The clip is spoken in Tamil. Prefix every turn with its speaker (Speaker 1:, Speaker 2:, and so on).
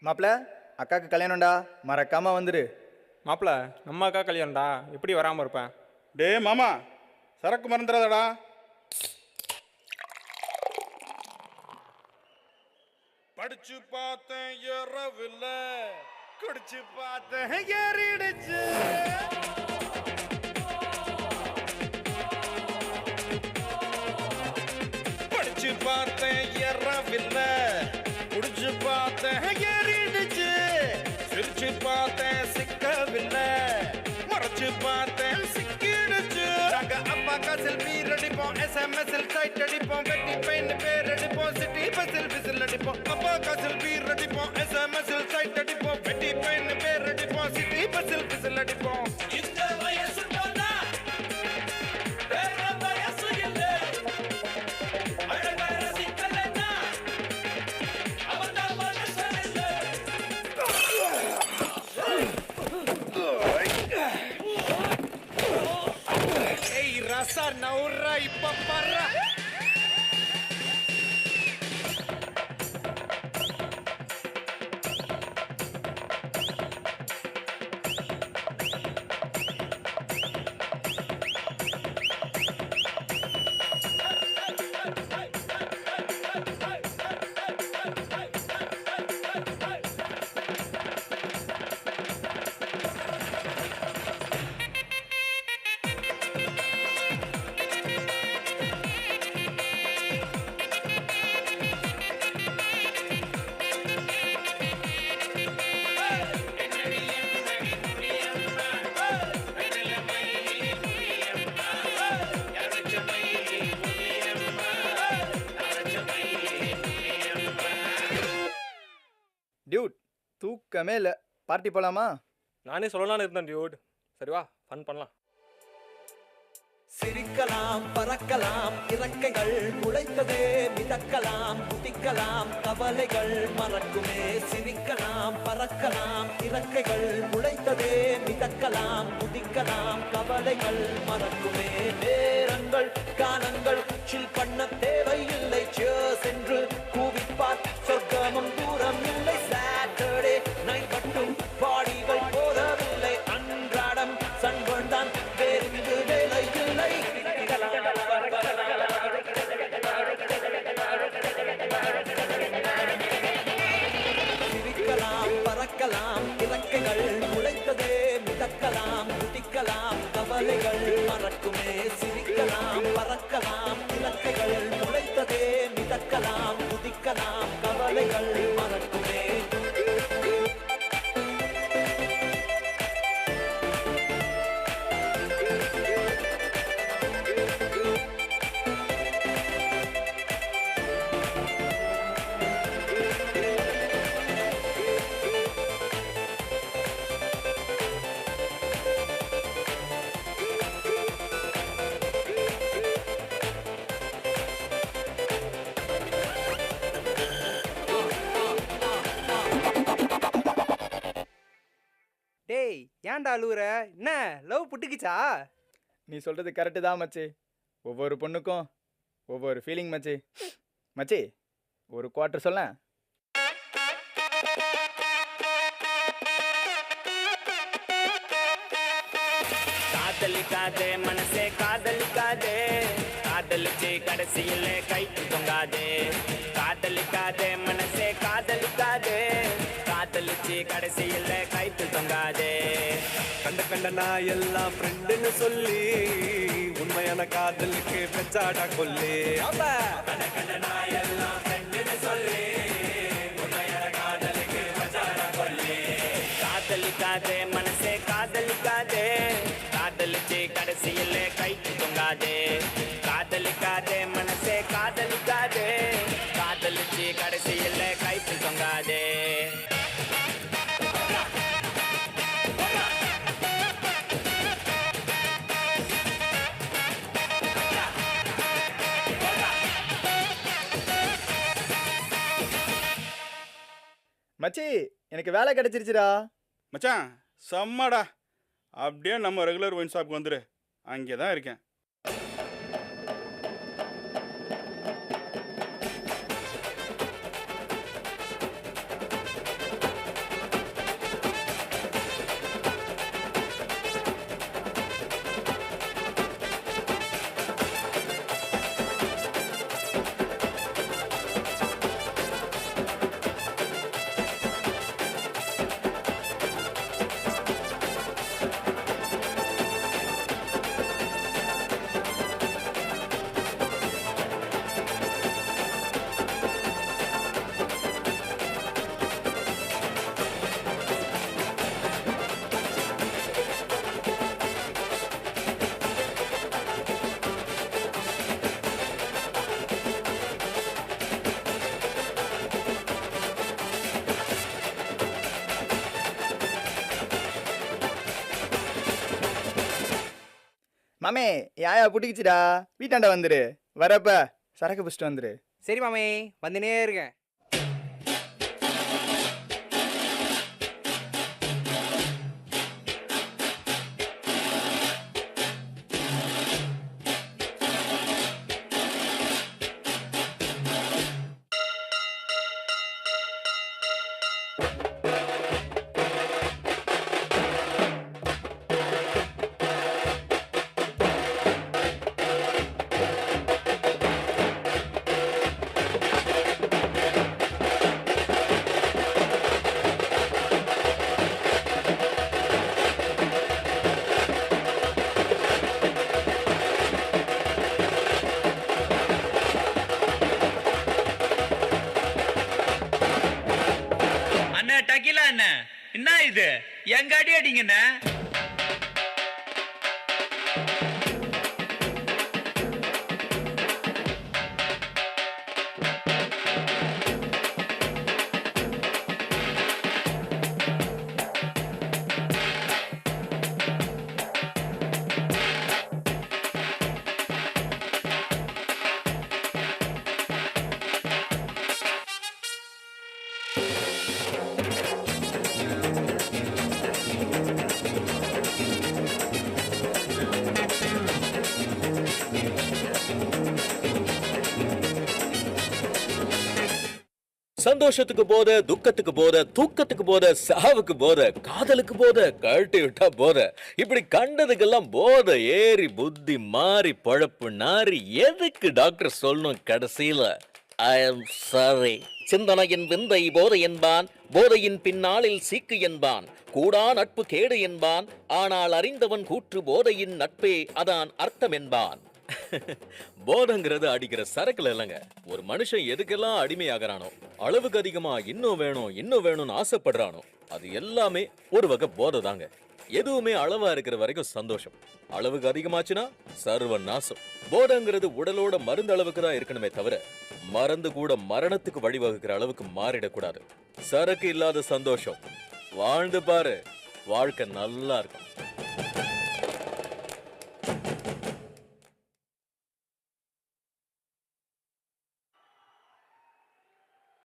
Speaker 1: மாப்பிள்ள அக்காவுக்கு கல்யாணம்டா, மறக்காம வந்துரு.
Speaker 2: மாப்பிள்ள நம்ம அக்கா கல்யாணம்டா, எப்படி வராமல் இருப்பேன்?
Speaker 3: டே மாமா, சரக்கு மறந்துடாதடா. படிச்சு பார்த்தேன் இரவுல, குடிச்சு பார்த்தேன் ஏறிடுச்சு. படிச்சு பார்த்தேன் இரவுல, குடிச்சு பார்த்தேன் ஏறிடுச்சு. சிரிச்சு பார்த்தேன் சிக்கவில்லை, மறைச்சு பார்த்தேன் சிக்கிடுச்சு. நாங்க அப்பாக்கா செல்ஃபி அடிப்போம், எஸ்எம்எஸ்எல் சைட் அடிப்போம், வெட்டி பெயின் பேர் அடிப்போம், சிட்டி பஸ்ஸில் விசில் அடிப்போம். அப்பாக்கா செல்ஃபி அடிப்போம், எஸ்எம்எஸ்எல் சைட் அடிப்போம், வெட்டி பெயின் பேர் அடிப்போம், சிட்டி பஸ்ஸில் விசில் அடிப்போம். இந்த வயசு போனா வேற வயசு இல்லை. அழகா ரசிக்கலைன்னா அவன்தான் மனுஷன் இல்லை. ஏய் ரசா நவுறா இப்ப பர்றா.
Speaker 1: டியூட், தூக்கமே இல்லை. பார்ட்டி போலாமா?
Speaker 2: நானே சொல்லலாம்னு இருந்தேன் டியூட். சரி வா, ஃபன் பண்ணலாம்.
Speaker 4: சிரிக்கலாம், பறக்கலாம், இறக்கைகள் முளைத்ததே, மிதக்கலாம், குதிக்கலாம், கவலைகள் மறக்குமே. சிரிக்கலாம், பறக்கலாம், இறக்கைகள் முளைத்ததே, மிதக்கலாம், குதிக்கலாம், கவலைகள் மறக்குமே. நேரங்கள் காலங்கள் சில் பண்ண தேவையில்லை, சேர்ஸ் என்று கூவிப்பார், சொர்க்கமும் தூரம் இல்லை. சாட்டர்டே நைட் மட்டும் பாடிகள் போதவில்லை, அன்றாடம் சன்பன் தான் வேறு வேலை இல்லை. சிரிக்கலாம், பறக்கலாம், இறக்கைகள் முளைத்ததே, மிதக்கலாம், குதிக்கலாம், கவலைகள் மறக்குமே. சிரிக்கலாம், பறக்கலாம், இறக்கைகள் முளைத்ததே, மிதக்கலாம், குதிக்கலாம், கவலைகள் மறக்குமே.
Speaker 5: டேய் ஏன்டா அழுவுற? என்ன லவ் புட்டுக்குச்சா?
Speaker 1: நீ சொல்றது கரெக்டு தான் மச்சி. ஒவ்வொரு பொண்ணுக்கும் ஒவ்வொரு ஃபீலிங் மச்சி. மச்சி, ஒரு குவார்ட்டர் சொல்ல.
Speaker 6: காதலிக்காதே மனசே காதலிக்காதே, காதலிச்சு கடைசியிலே கைக்கு தொங்காதே. காதலிக்காதே மனசே காதலிக்காதே, காதலிச்சு கடைசியிலே கைக்கு தொங்காதே.
Speaker 7: கண்ட கண்ட நான் எல்லாம் ஃப்ரெண்டுன்னு சொல்லி உண்மையான காதலுக்கு பெச்சாடா கொல்லி.
Speaker 6: கண்ட கண்ட நான் எல்லாம் ஃப்ரெண்டுன்னு சொல்லி உண்மையான காதலுக்கு பெச்சாடா கொல்லி. காதலிக்காதே மனசே காதலிக்காதே, காதலிச்சு கடைசியிலே கைக்கு தொங்காதே. காதலிக்காதே மனசே காதலிக்காதே, காதலிச்சு கடைசியிலே கைக்கு தொங்காதே.
Speaker 1: மச்சி, எனக்கு வேலை கிடைச்சிருச்சுடா.
Speaker 3: மச்சான் செம்மடா. அப்படியே நம்ம ரெகுலர் ஒயின் ஷாப்புக்கு வந்துடு, அங்கே தான் இருக்கேன்.
Speaker 1: மாமே யாயா புட்டிக்கிச்சுடா, வீட்டாண்ட வந்துரு. வரப்ப சரக்கு பிடிச்சிட்டு வந்துரு.
Speaker 5: சரி மாமே, வந்துனே இருக்கேன்.
Speaker 6: அண்ணா டக்கிலா அண்ணா, என்ன இது எங்க அடி அடிங்கண்ணா?
Speaker 8: சந்தோஷத்துக்கு போத, துக்கத்துக்கு போத, தூக்கத்துக்கு போத, சாவுக்கு போத, காதலுக்கு போத, கழட்டி விட்டா போத, இப்படி கண்டதுக்கெல்லாம் போத ஏறி புத்தி மாறி பழப்பு நாரி எதுக்கு டாக்டர் சொல்லணும் கடைசியில? I am sorry. சிந்தனையின் விந்தை போதை என்பான், போதையின் பின்னாளில் சீக்கு என்பான், கூடா நட்பு கேடு என்பான், ஆனால் அறிந்தவன் கூற்று போதையின் நட்பே அதான் அர்த்தம் என்பான். போதங்கிறது அடிக்கிற சரக்குல இல்லைங்க. ஒரு மனுஷன் எதுக்கெல்லாம் அடிமையாகிறானோ, அளவுக்கு அதிகமா இன்னும் வேணும் இன்னும் வேணும்னு ஆசைப்படுறானோ, அது எல்லாமே ஒரு வகை போதை தாங்க. எதுவுமே அளவா இருக்கிற வரைக்கும் சந்தோஷம், அளவுக்கு அதிகமாச்சுன்னா சர்வ நாசம். போதைங்கிறது உடலோட மருந்து அளவுக்கு தான் இருக்கணுமே தவிர மறந்து கூட மரணத்துக்கு வழிவகுக்கிற அளவுக்கு மாறிடக்கூடாது. சரக்கு இல்லாத சந்தோஷம் வாழ்ந்து பாரு, வாழ்க்கை நல்லா இருக்கும்.